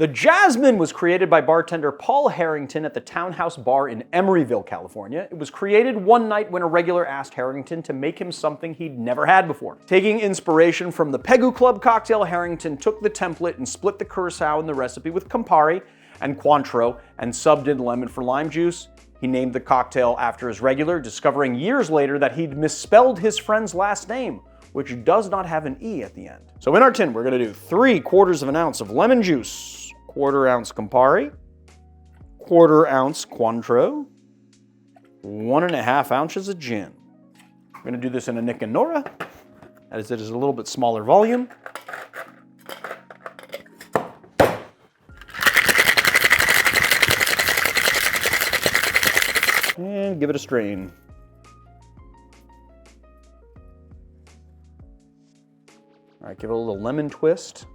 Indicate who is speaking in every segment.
Speaker 1: The Jasmine was created by bartender Paul Harrington at the Townhouse Bar in Emeryville, California. It was created one night when a regular asked Harrington to make him something he'd never had before. Taking inspiration from the Pegu Club cocktail, Harrington took the template and split the curacao in the recipe with Campari and Cointreau and subbed in lemon for lime juice. He named the cocktail after his regular, discovering years later that he'd misspelled his friend's last name, which does not have an E at the end. So in our tin, we're gonna do 3/4 of an ounce of lemon juice, 1/4 ounce Campari, 1/4 ounce Cointreau, 1.5 ounces of gin. We're gonna do this in a Nick and Nora, as it is a little bit smaller volume. And give it a strain. All right, give it a little lemon twist.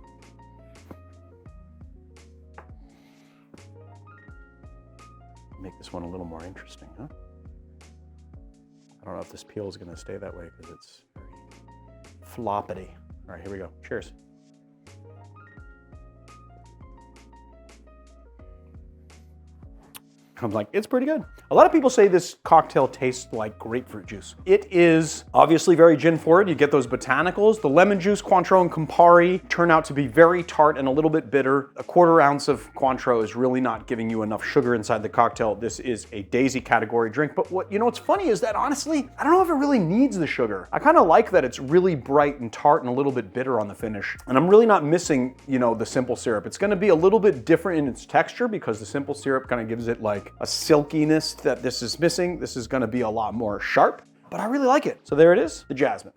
Speaker 1: Make this one a little more interesting, huh? I don't know if this peel is gonna stay that way because it's very floppity. All right, here we go. Cheers. I'm like, it's pretty good. A lot of people say this cocktail tastes like grapefruit juice. It is obviously very gin forward. You get those botanicals. The lemon juice, Cointreau, and Campari turn out to be very tart and a little bit bitter. 1/4 ounce of Cointreau is really not giving you enough sugar inside the cocktail. This is a Daisy category drink, but what's funny is that honestly, I don't know if it really needs the sugar. I kind of like that it's really bright and tart and a little bit bitter on the finish. And I'm really not missing, the simple syrup. It's gonna be a little bit different in its texture because the simple syrup kind of gives it like a silkiness that this is missing. This is gonna be a lot more sharp, but I really like it. So there it is, the Jasmine.